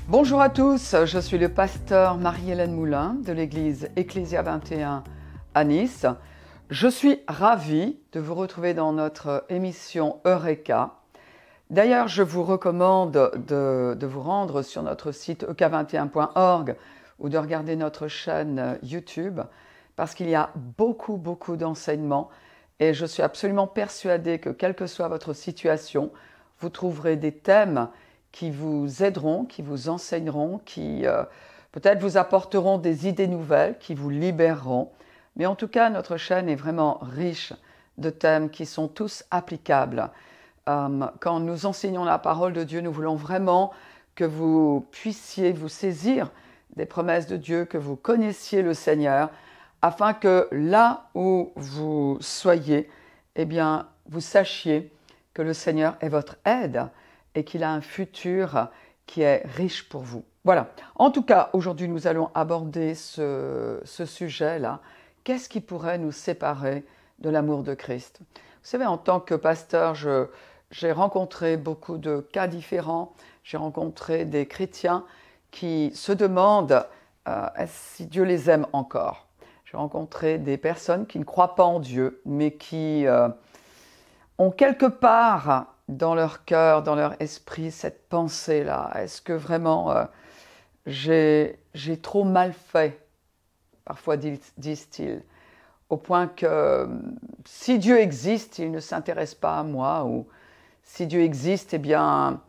Bonjour à tous, je suis le pasteur Marie-Hélène Moulin de l'église Ecclésia 21 à Nice. Je suis ravie de vous retrouver dans notre émission Eureka. D'ailleurs, je vous recommande de vous rendre sur notre site ek21.org ou de regarder notre chaîne YouTube parce qu'il y a beaucoup d'enseignements et je suis absolument persuadée que quelle que soit votre situation, vous trouverez des thèmes qui vous aideront, qui vous enseigneront, qui peut-être vous apporteront des idées nouvelles, qui vous libéreront. Mais en tout cas, notre chaîne est vraiment riche de thèmes qui sont tous applicables. Quand nous enseignons la parole de Dieu, nous voulons vraiment que vous puissiez vous saisir des promesses de Dieu, que vous connaissiez le Seigneur, afin que là où vous soyez, eh bien, vous sachiez que le Seigneur est votre aide et qu'il a un futur qui est riche pour vous. Voilà. En tout cas, aujourd'hui, nous allons aborder ce sujet-là. Qu'est-ce qui pourrait nous séparer de l'amour de Christ? Vous savez, en tant que pasteur, j'ai rencontré beaucoup de cas différents. J'ai rencontré des chrétiens qui se demandent si Dieu les aime encore. J'ai rencontré des personnes qui ne croient pas en Dieu, mais qui ont quelque part dans leur cœur, dans leur esprit, cette pensée-là. Est-ce que vraiment j'ai trop mal fait? Parfois disent-ils. Au point que si Dieu existe, il ne s'intéresse pas à moi. Ou si Dieu existe, eh bien,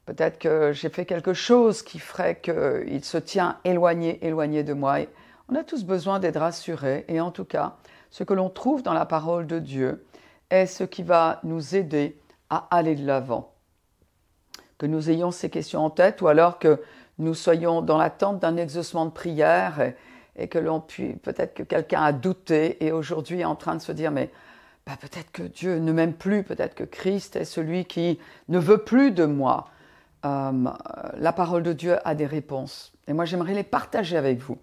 peut-être que j'ai fait quelque chose qui ferait qu'il se tient éloigné de moi. Et on a tous besoin d'être rassurés. Et en tout cas, ce que l'on trouve dans la parole de Dieu est ce qui va nous aider à aller de l'avant. Que nous ayons ces questions en tête ou alors que nous soyons dans l'attente d'un exaucement de prière et que l'on puisse, peut-être que quelqu'un a douté et aujourd'hui est en train de se dire mais peut-être que Dieu ne m'aime plus, peut-être que Christ est celui qui ne veut plus de moi. La parole de Dieu a des réponses et moi j'aimerais les partager avec vous.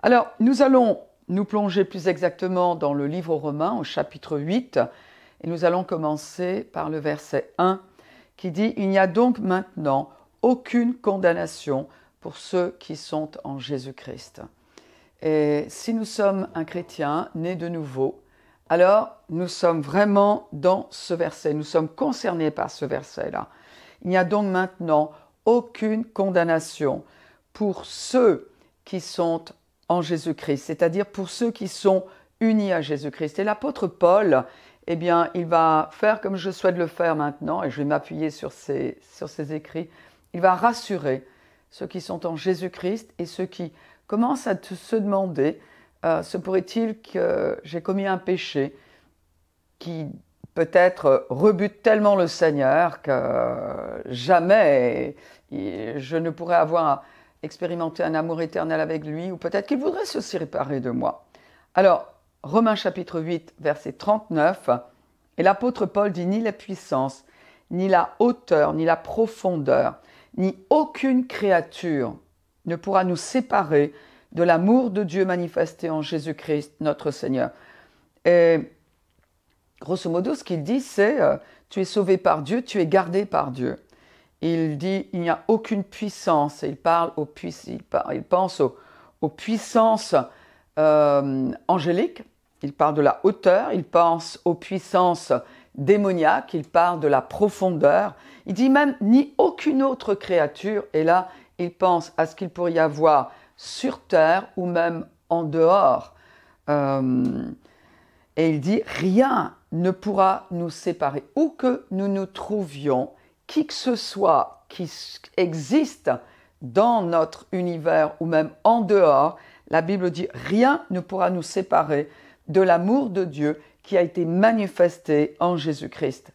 Alors nous allons nous plonger plus exactement dans le livre aux Romains au chapitre 8 et nous allons commencer par le verset 1 qui dit « Il n'y a donc maintenant aucune condamnation pour ceux qui sont en Jésus-Christ. » Et si nous sommes un chrétien né de nouveau, alors nous sommes vraiment dans ce verset, nous sommes concernés par ce verset-là. Il n'y a donc maintenant aucune condamnation pour ceux qui sont en Jésus-Christ, c'est-à-dire pour ceux qui sont unis à Jésus-Christ. Et l'apôtre Paul, eh bien, il va faire comme je souhaite le faire maintenant, et je vais m'appuyer sur ses écrits. Il va rassurer ceux qui sont en Jésus-Christ et ceux qui commencent à se demander se pourrait-il que j'ai commis un péché qui peut-être rebute tellement le Seigneur que jamais je ne pourrais avoir expérimenté un amour éternel avec lui, ou peut-être qu'il voudrait se séparer de moi. Alors, Romains chapitre 8, verset 39, et l'apôtre Paul dit « Ni la puissance, ni la hauteur, ni la profondeur, ni aucune créature ne pourra nous séparer de l'amour de Dieu manifesté en Jésus-Christ, notre Seigneur. » Et grosso modo, ce qu'il dit, c'est tu es sauvé par Dieu, tu es gardé par Dieu. Il dit il n'y a aucune puissance, et il pense aux puissances angéliques, il parle de la hauteur, il pense aux puissances démoniaques, il parle de la profondeur. Il dit même ni aucune autre créature, et là, il pense à ce qu'il pourrait y avoir sur terre ou même en dehors. Et il dit rien ne pourra nous séparer. Où que nous nous trouvions, qui que ce soit qui existe dans notre univers ou même en dehors, la Bible dit rien ne pourra nous séparer de l'amour de Dieu qui a été manifesté en Jésus-Christ.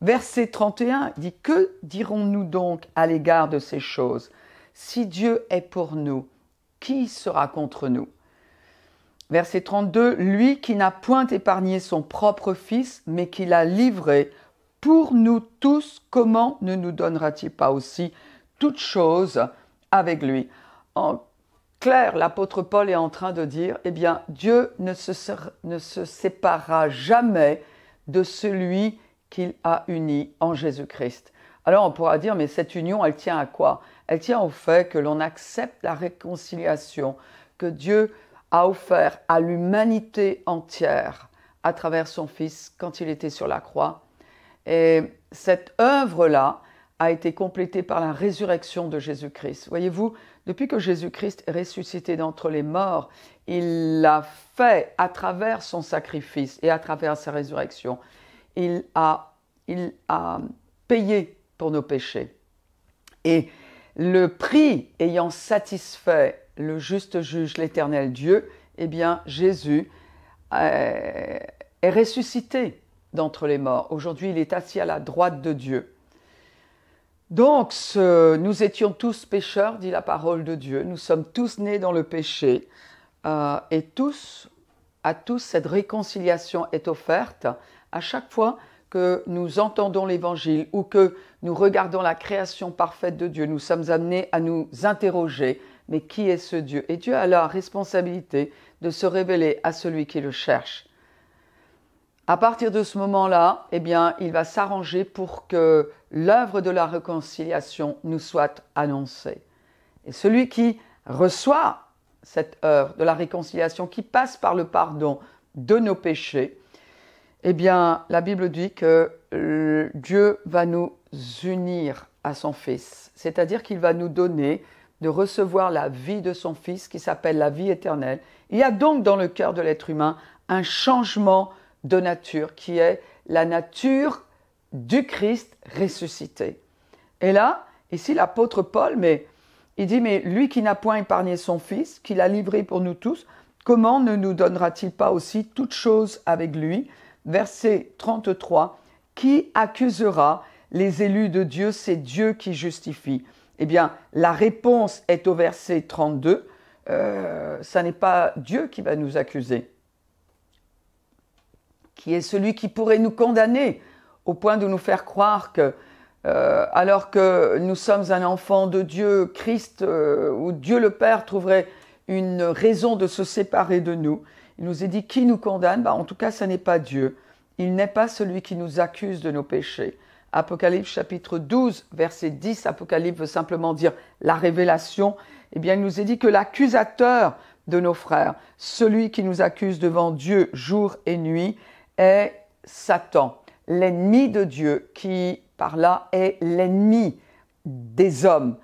Verset 31 dit « Que dirons-nous donc à l'égard de ces choses? Si Dieu est pour nous, qui sera contre nous ?» Verset 32 « Lui qui n'a point épargné son propre Fils, mais qui l'a livré pour nous tous, comment ne nous donnera-t-il pas aussi toutes choses avec lui ?» En clair, l'apôtre Paul est en train de dire, eh bien, Dieu ne se séparera jamais de celui qu'il a uni en Jésus-Christ. Alors on pourra dire, mais cette union, elle tient à quoi? Elle tient au fait que l'on accepte la réconciliation que Dieu a offert à l'humanité entière à travers son Fils quand il était sur la croix. Et cette œuvre-là a été complétée par la résurrection de Jésus-Christ. Voyez-vous, depuis que Jésus-Christ est ressuscité d'entre les morts, il l'a fait à travers son sacrifice et à travers sa résurrection. Il a payé pour nos péchés. Et le prix ayant satisfait le juste juge, l'éternel Dieu, eh bien Jésus est ressuscité d'entre les morts. Aujourd'hui, il est assis à la droite de Dieu. Donc, nous étions tous pécheurs, dit la parole de Dieu. Nous sommes tous nés dans le péché. Et à tous, cette réconciliation est offerte à chaque fois que nous entendons l'Évangile ou que nous regardons la création parfaite de Dieu. Nous sommes amenés à nous interroger, mais qui est ce Dieu? Et Dieu a la responsabilité de se révéler à celui qui le cherche. À partir de ce moment-là, eh bien, il va s'arranger pour que l'œuvre de la réconciliation nous soit annoncée. Et celui qui reçoit cette œuvre de la réconciliation, qui passe par le pardon de nos péchés, eh bien, la Bible dit que Dieu va nous unir à son Fils. C'est-à-dire qu'il va nous donner de recevoir la vie de son Fils qui s'appelle la vie éternelle. Il y a donc dans le cœur de l'être humain un changement de nature qui est la nature du Christ ressuscité. Et là, ici l'apôtre Paul, il dit, mais lui qui n'a point épargné son Fils, qui l'a livré pour nous tous, comment ne nous donnera-t-il pas aussi toutes choses avec lui? Verset 33, qui accusera les élus de Dieu? C'est Dieu qui justifie. Eh bien, la réponse est au verset 32, ça n'est pas Dieu qui va nous accuser. Qui est celui qui pourrait nous condamner au point de nous faire croire que, alors que nous sommes un enfant de Dieu, Christ, ou Dieu le Père trouverait une raison de se séparer de nous. Il nous est dit qui nous condamne? En tout cas, ce n'est pas Dieu. Il n'est pas celui qui nous accuse de nos péchés. Apocalypse chapitre 12, verset 10, Apocalypse veut simplement dire la révélation. Eh bien, il nous est dit que l'accusateur de nos frères, celui qui nous accuse devant Dieu jour et nuit, est Satan, l'ennemi de Dieu, qui, par là, est l'ennemi des hommes.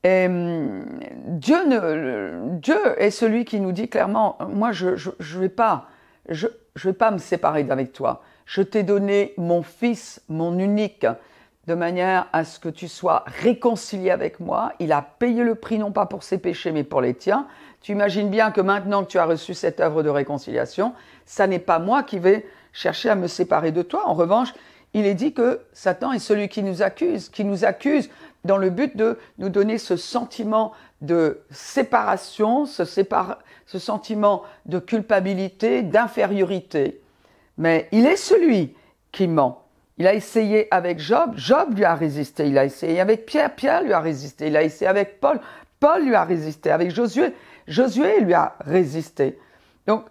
Et Dieu est celui qui nous dit clairement, moi, je vais pas me séparer d'avec toi. Je t'ai donné mon Fils, mon unique, de manière à ce que tu sois réconcilié avec moi. Il a payé le prix, non pas pour ses péchés, mais pour les tiens. Tu imagines bien que maintenant que tu as reçu cette œuvre de réconciliation, ça n'est pas moi qui vais chercher à me séparer de toi. En revanche, il est dit que Satan est celui qui nous accuse dans le but de nous donner ce sentiment de séparation, ce sentiment de culpabilité, d'infériorité. Mais il est celui qui ment. Il a essayé avec Job, Job lui a résisté. Il a essayé avec Pierre, Pierre lui a résisté. Il a essayé avec Paul, Paul lui a résisté. Avec Josué, Josué lui a résisté. Donc,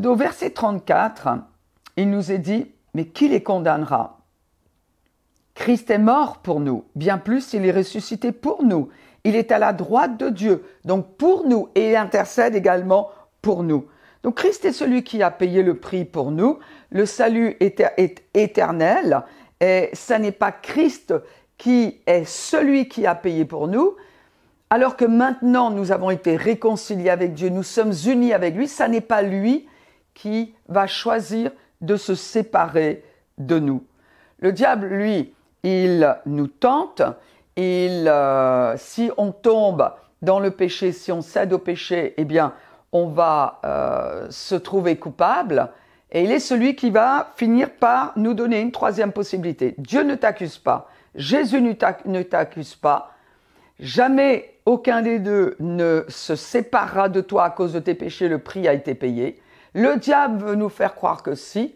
au verset 34, il nous est dit, mais qui les condamnera? Christ est mort pour nous, bien plus il est ressuscité pour nous. Il est à la droite de Dieu, donc pour nous, et il intercède également pour nous. Donc Christ est celui qui a payé le prix pour nous. Le salut est éternel, et ce n'est pas Christ qui est celui qui a payé pour nous, alors que maintenant nous avons été réconciliés avec Dieu, nous sommes unis avec lui, ce n'est pas lui qui va choisir de se séparer de nous. Le diable, lui, il nous tente, si on tombe dans le péché, si on cède au péché, eh bien, on va se trouver coupable, et il est celui qui va finir par nous donner une troisième possibilité. Dieu ne t'accuse pas, Jésus ne t'accuse pas, jamais aucun des deux ne se séparera de toi à cause de tes péchés, le prix a été payé. Le diable veut nous faire croire que si.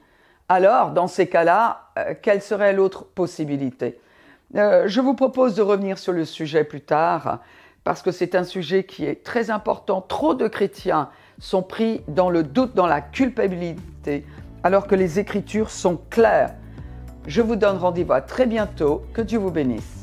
Alors, dans ces cas-là, quelle serait l'autre possibilité? Je vous propose de revenir sur le sujet plus tard, parce que c'est un sujet qui est très important. Trop de chrétiens sont pris dans le doute, dans la culpabilité, alors que les Écritures sont claires. Je vous donne rendez-vous à très bientôt. Que Dieu vous bénisse.